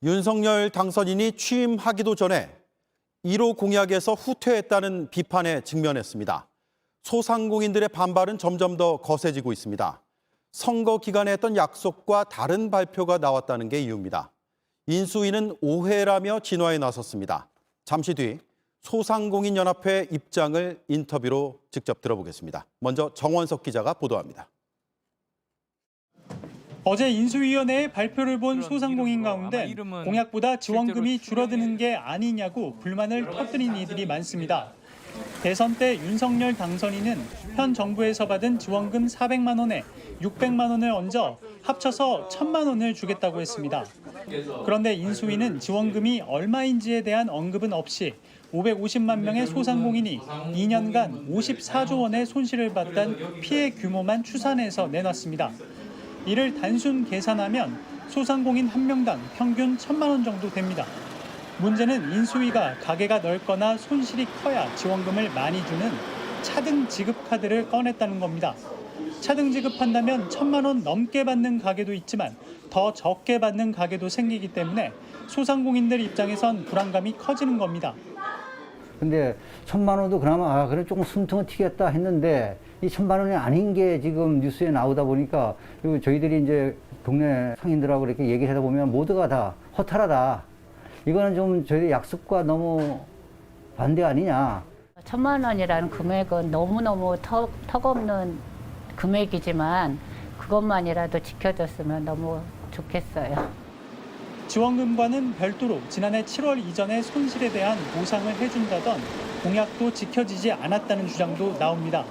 윤석열 당선인이 취임하기도 전에 1호 공약에서 후퇴했다는 비판에 직면했습니다. 소상공인들의 반발은 점점 더 거세지고 있습니다. 선거 기간에 했던 약속과 다른 발표가 나왔다는 게 이유입니다. 인수위는 오해라며 진화에 나섰습니다. 잠시 뒤 소상공인연합회 입장을 인터뷰로 직접 들어보겠습니다. 먼저 정원석 기자가 보도합니다. 어제 인수위원회의 발표를 본 소상공인 가운데 공약보다 지원금이 줄어드는 게 아니냐고 불만을 터뜨린 이들이 많습니다. 대선 때 윤석열 당선인은 현 정부에서 받은 지원금 400만 원에 600만 원을 얹어 합쳐서 1000만 원을 주겠다고 했습니다. 그런데 인수위는 지원금이 얼마인지에 대한 언급은 없이 550만 명의 소상공인이 2년간 54조 원의 손실을 봤다는 피해 규모만 추산해서 내놨습니다. 이를 단순 계산하면 소상공인 한 명당 평균 1000만 원 정도 됩니다. 문제는 인수위가 가게가 넓거나 손실이 커야 지원금을 많이 주는 차등 지급 카드를 꺼냈다는 겁니다. 차등 지급한다면 1000만 원 넘게 받는 가게도 있지만 더 적게 받는 가게도 생기기 때문에 소상공인들 입장에선 불안감이 커지는 겁니다. 근데 1000만 원도 그나마 그래 조금 숨통은 튀겠다 했는데 이 1000만 원이 아닌 게 지금 뉴스에 나오다 보니까 그리고 저희들이 이제 동네 상인들하고 이렇게 얘기를 하다 보면 모두가 다 허탈하다. 이거는 좀 저희 약속과 너무 반대 아니냐. 1000만 원이라는 금액은 너무너무 턱없는 금액이지만 그것만이라도 지켜줬으면 너무 좋겠어요. 지원금과는 별도로 지난해 7월 이전의 손실에 대한 보상을 해준다던 공약도 지켜지지 않았다는 주장도 나옵니다.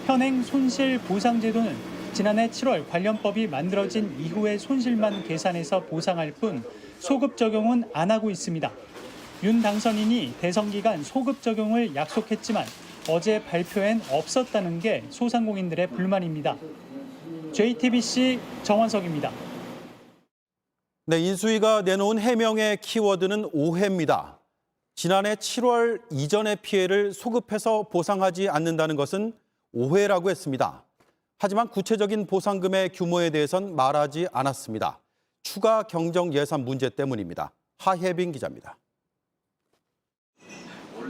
현행 손실보상제도는 지난해 7월 관련법이 만들어진 이후의 손실만 계산해서 보상할 뿐 소급 적용은 안 하고 있습니다. 윤 당선인이 대선 기간 소급 적용을 약속했지만 어제 발표엔 없었다는 게 소상공인들의 불만입니다. JTBC 정원석입니다. 네, 인수위가 내놓은 해명의 키워드는 오해입니다. 지난해 7월 이전의 피해를 소급해서 보상하지 않는다는 것은 오해라고 했습니다. 하지만 구체적인 보상금의 규모에 대해선 말하지 않았습니다. 추가 경정 예산 문제 때문입니다. 하혜빈 기자입니다.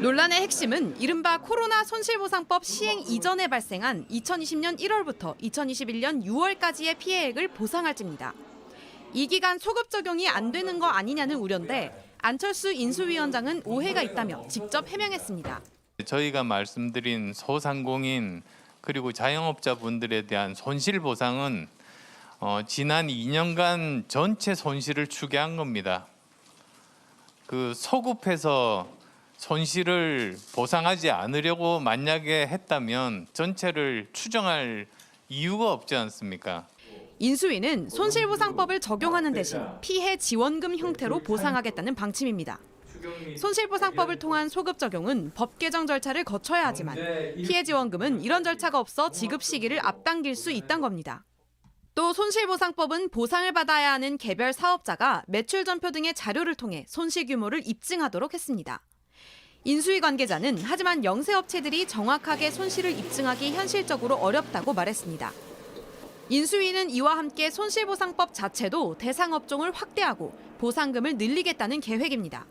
논란의 핵심은 이른바 코로나 손실보상법 시행 이전에 발생한 2020년 1월부터 2021년 6월까지의 피해액을 보상할지입니다. 이 기간 소급 적용이 안 되는 거 아니냐는 우려인데 안철수 인수위원장은 오해가 있다며 직접 해명했습니다. 저희가 말씀드린 소상공인 그리고 자영업자분들에 대한 손실보상은 지난 2년간 전체 손실을 추계한 겁니다. 그 소급해서 손실을 보상하지 않으려고 만약에 했다면 전체를 추정할 이유가 없지 않습니까? 인수위는 손실보상법을 적용하는 대신 피해 지원금 형태로 보상하겠다는 방침입니다. 손실보상법을 통한 소급 적용은 법 개정 절차를 거쳐야 하지만 피해 지원금은 이런 절차가 없어 지급 시기를 앞당길 수 있다는 겁니다. 또 손실보상법은 보상을 받아야 하는 개별 사업자가 매출 전표 등의 자료를 통해 손실 규모를 입증하도록 했습니다. 인수위 관계자는 하지만 영세업체들이 정확하게 손실을 입증하기 현실적으로 어렵다고 말했습니다. 인수위는 이와 함께 손실보상법 자체도 대상 업종을 확대하고 보상금을 늘리겠다는 계획입니다.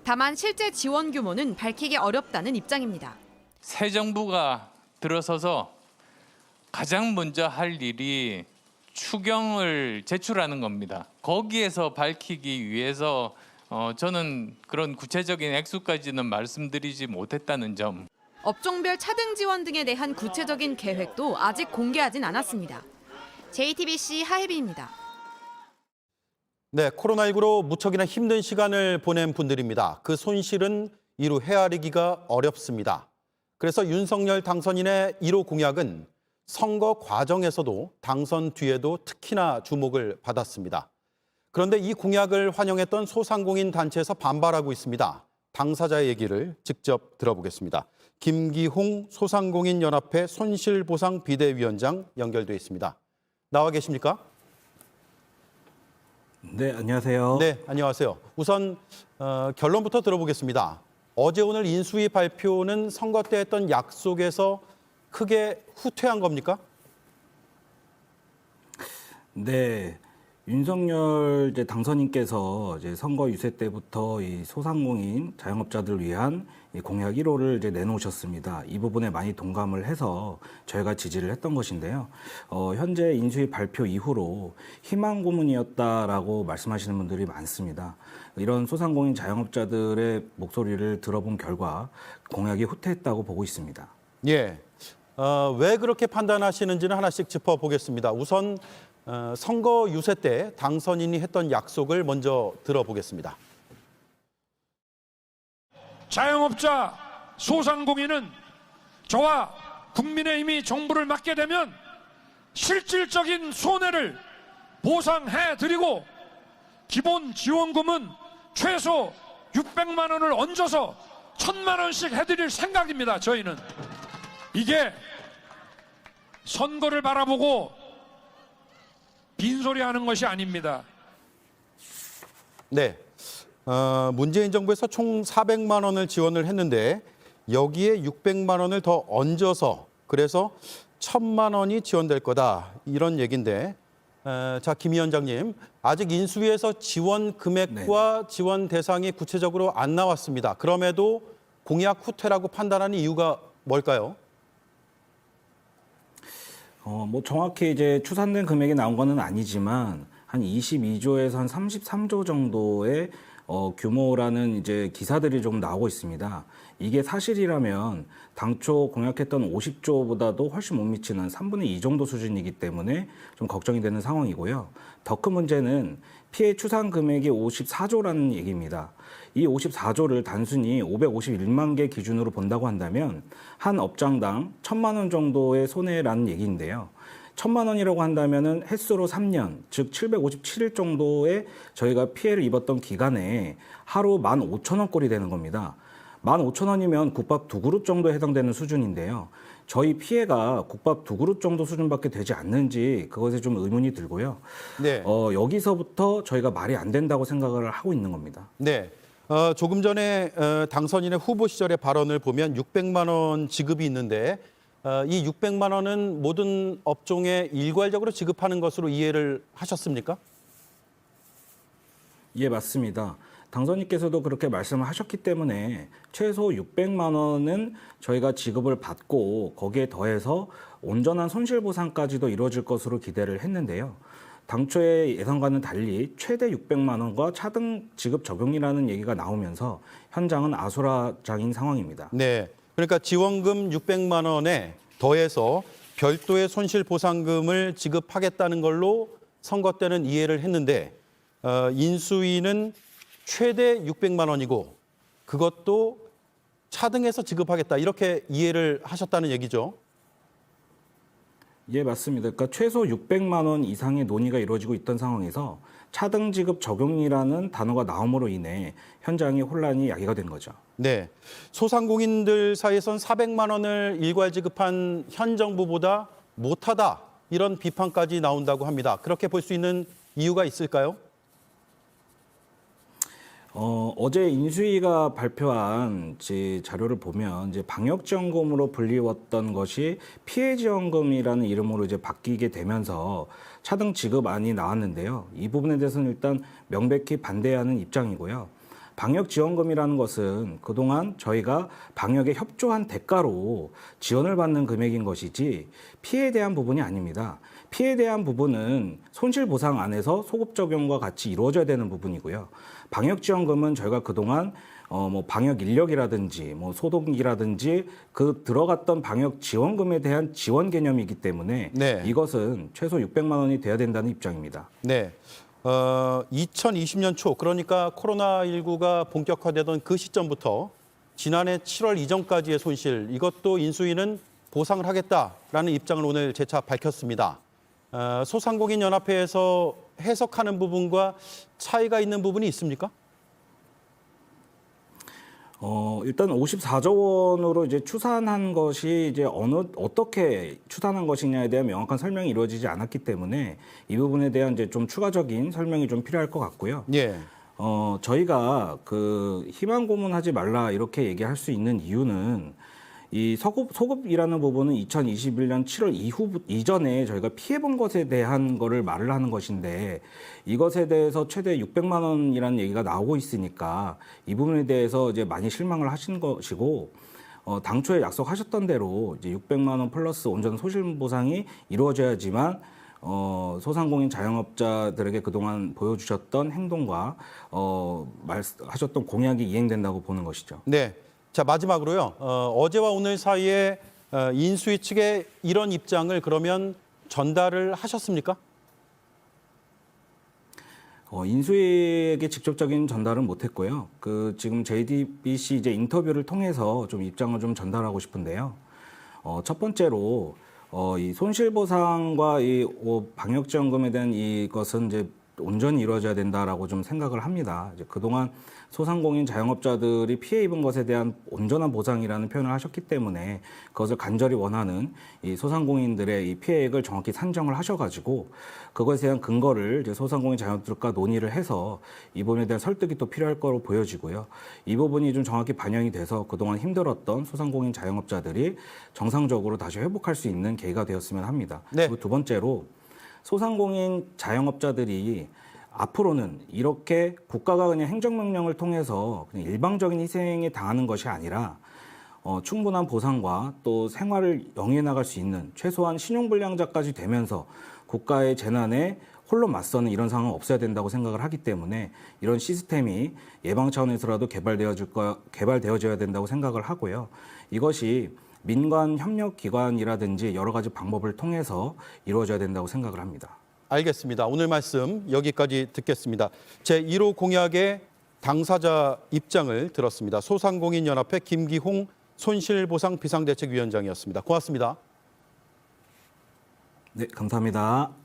다만 실제 지원 규모는 밝히기 어렵다는 입장입니다. 새 정부가 들어서서 가장 먼저 할 일이 추경을 제출하는 겁니다. 거기에서 밝히기 위해서 저는 그런 구체적인 액수까지는 말씀드리지 못했다는 점. 업종별 차등 지원 등에 대한 구체적인 계획도 아직 공개하진 않았습니다. JTBC 하혜빈입니다. 네, 코로나19로 무척이나 힘든 시간을 보낸 분들입니다. 그 손실은 이루 헤아리기가 어렵습니다. 그래서 윤석열 당선인의 1호 공약은 선거 과정에서도 당선 뒤에도 특히나 주목을 받았습니다. 그런데 이 공약을 환영했던 소상공인 단체에서 반발하고 있습니다. 당사자의 얘기를 직접 들어보겠습니다. 김기홍 소상공인연합회 손실보상 비대위원장 연결돼 있습니다. 나와 계십니까? 네, 안녕하세요. 네, 안녕하세요. 우선 결론부터 들어보겠습니다. 어제 오늘 인수위 발표는 선거 때 했던 약속에서 크게 후퇴한 겁니까? 네, 윤석열 이제 당선인께서 이제 선거 유세 때부터 이 소상공인 자영업자들을 위한 이 공약 1호를 이제 내놓으셨습니다. 이 부분에 많이 동감을 해서 저희가 지지를 했던 것인데요. 현재 인수위 발표 이후로 희망 고문이었다라고 말씀하시는 분들이 많습니다. 이런 소상공인 자영업자들의 목소리를 들어본 결과 공약이 후퇴했다고 보고 있습니다. 예. 왜 그렇게 판단하시는지는 하나씩 짚어보겠습니다. 우선 선거 유세 때 당선인이 했던 약속을 먼저 들어보겠습니다. 자영업자, 소상공인은 저와 국민의힘이 정부를 맡게 되면 실질적인 손해를 보상해드리고 기본 지원금은 최소 600만 원을 얹어서 1000만 원씩 해드릴 생각입니다. 저희는 이게 선거를 바라보고 빈소리하는 것이 아닙니다. 네. 문재인 정부에서 총 400만 원을 지원을 했는데 여기에 600만 원을 더 얹어서 그래서 1000만 원이 지원될 거다 이런 얘기인데 자, 김 위원장님 아직 인수위에서 지원 금액과 지원 대상이 구체적으로 안 나왔습니다. 그럼에도 공약 후퇴라고 판단하는 이유가 뭘까요? 뭐 정확히 이제 추산된 금액이 나온 거는 아니지만 한 22조에서 한 33조 정도의 규모라는 이제 기사들이 좀 나오고 있습니다. 이게 사실이라면 당초 공약했던 50조보다도 훨씬 못 미치는 3분의 2 정도 수준이기 때문에 좀 걱정이 되는 상황이고요. 더 큰 문제는 피해 추산 금액이 54조라는 얘기입니다. 이 54조를 단순히 551만 개 기준으로 본다고 한다면 한 업장당 1000만 원 정도의 손해라는 얘기인데요. 1000만 원이라고 한다면은 횟수로 3년, 즉 757일 정도의 저희가 피해를 입었던 기간에 하루 15,000원 꼴이 되는 겁니다. 15,000원이면 국밥 2그릇 정도에 해당되는 수준인데요. 저희 피해가 국밥 2그릇 정도 수준밖에 되지 않는지 그것에 좀 의문이 들고요. 네. 여기서부터 저희가 말이 안 된다고 생각을 하고 있는 겁니다. 네. 조금 전에 당선인의 후보 시절의 발언을 보면 600만 원 지급이 있는데 이 600만 원은 모든 업종에 일괄적으로 지급하는 것으로 이해를 하셨습니까? 예, 맞습니다. 당선인께서도 그렇게 말씀을 하셨기 때문에 최소 600만 원은 저희가 지급을 받고 거기에 더해서 온전한 손실보상까지도 이루어질 것으로 기대를 했는데요. 당초의 예상과는 달리 최대 600만 원과 차등 지급 적용이라는 얘기가 나오면서 현장은 아수라장인 상황입니다. 네. 그러니까 지원금 600만 원에 더해서 별도의 손실보상금을 지급하겠다는 걸로 선거 때는 이해를 했는데 인수위는 최대 600만 원이고 그것도 차등해서 지급하겠다 이렇게 이해를 하셨다는 얘기죠. 예, 맞습니다. 그러니까 최소 600만 원 이상의 논의가 이루어지고 있던 상황에서 차등 지급 적용이라는 단어가 나옴으로 인해 현장의 혼란이 야기가 된 거죠. 네. 소상공인들 사이에선 400만 원을 일괄 지급한 현 정부보다 못하다 이런 비판까지 나온다고 합니다. 그렇게 볼 수 있는 이유가 있을까요? 어제 인수위가 발표한 자료를 보면 이제 방역지원금으로 불리웠던 것이 피해지원금이라는 이름으로 이제 바뀌게 되면서 차등 지급안이 나왔는데요. 이 부분에 대해서는 일단 명백히 반대하는 입장이고요. 방역지원금이라는 것은 그동안 저희가 방역에 협조한 대가로 지원을 받는 금액인 것이지 피해에 대한 부분이 아닙니다. 피해에 대한 부분은 손실보상 안에서 소급 적용과 같이 이루어져야 되는 부분이고요. 방역지원금은 저희가 그동안 뭐 방역 인력이라든지 뭐 소독이라든지 그 들어갔던 방역 지원금에 대한 지원 개념이기 때문에 네. 이것은 최소 600만 원이 돼야 된다는 입장입니다. 네. 2020년 초 그러니까 코로나19가 본격화되던 그 시점부터 지난해 7월 이전까지의 손실 이것도 인수위는 보상을 하겠다라는 입장을 오늘 재차 밝혔습니다. 소상공인 연합회에서 해석하는 부분과 차이가 있는 부분이 있습니까? 일단 54조 원으로 이제 추산한 것이 이제 어떻게 추산한 것이냐에 대한 명확한 설명이 이루어지지 않았기 때문에 이 부분에 대한 이제 좀 추가적인 설명이 좀 필요할 것 같고요. 예. 저희가 그 희망 고문하지 말라 이렇게 얘기할 수 있는 이유는 이 소급이라는 부분은 2021년 7월 이전에 저희가 피해본 것에 대한 거를 말을 하는 것인데 이것에 대해서 최대 600만 원이라는 얘기가 나오고 있으니까 이 부분에 대해서 이제 많이 실망을 하신 것이고 당초에 약속하셨던 대로 이제 600만 원 플러스 온전 소실 보상이 이루어져야지만 소상공인 자영업자들에게 그동안 보여주셨던 행동과 말하셨던 공약이 이행된다고 보는 것이죠. 네. 자, 마지막으로요. 어제와 오늘 사이에 인수위 측에 이런 입장을 그러면 전달을 하셨습니까? 인수위에게 직접적인 전달은 못했고요. 지금 JTBC 이제 인터뷰를 통해서 좀 입장을 좀 전달하고 싶은데요. 첫 번째로 이 손실보상과 이 방역지원금에 대한 이것은 이제 온전히 이루어져야 된다라고 좀 생각을 합니다. 이제 그동안 소상공인 자영업자들이 피해 입은 것에 대한 온전한 보상이라는 표현을 하셨기 때문에 그것을 간절히 원하는 이 소상공인들의 이 피해액을 정확히 산정을 하셔가지고 그것에 대한 근거를 이제 소상공인 자영업자들과 논의를 해서 이 부분에 대한 설득이 또 필요할 거로 보여지고요. 이 부분이 좀 정확히 반영이 돼서 그동안 힘들었던 소상공인 자영업자들이 정상적으로 다시 회복할 수 있는 계기가 되었으면 합니다. 네. 그리고 두 번째로 소상공인 자영업자들이 앞으로는 이렇게 국가가 그냥 행정명령을 통해서 그냥 일방적인 희생에 당하는 것이 아니라 충분한 보상과 또 생활을 영위해 나갈 수 있는 최소한 신용불량자까지 되면서 국가의 재난에 홀로 맞서는 이런 상황은 없어야 된다고 생각을 하기 때문에 이런 시스템이 예방 차원에서라도 개발되어져야 된다고 생각을 하고요. 이것이 민관 협력기관이라든지 여러 가지 방법을 통해서 이루어져야 된다고 생각을 합니다. 알겠습니다. 오늘 말씀 여기까지 듣겠습니다. 제1호 공약의 당사자 입장을 들었습니다. 소상공인연합회 김기홍 손실보상 비상대책위원장이었습니다. 고맙습니다. 네, 감사합니다.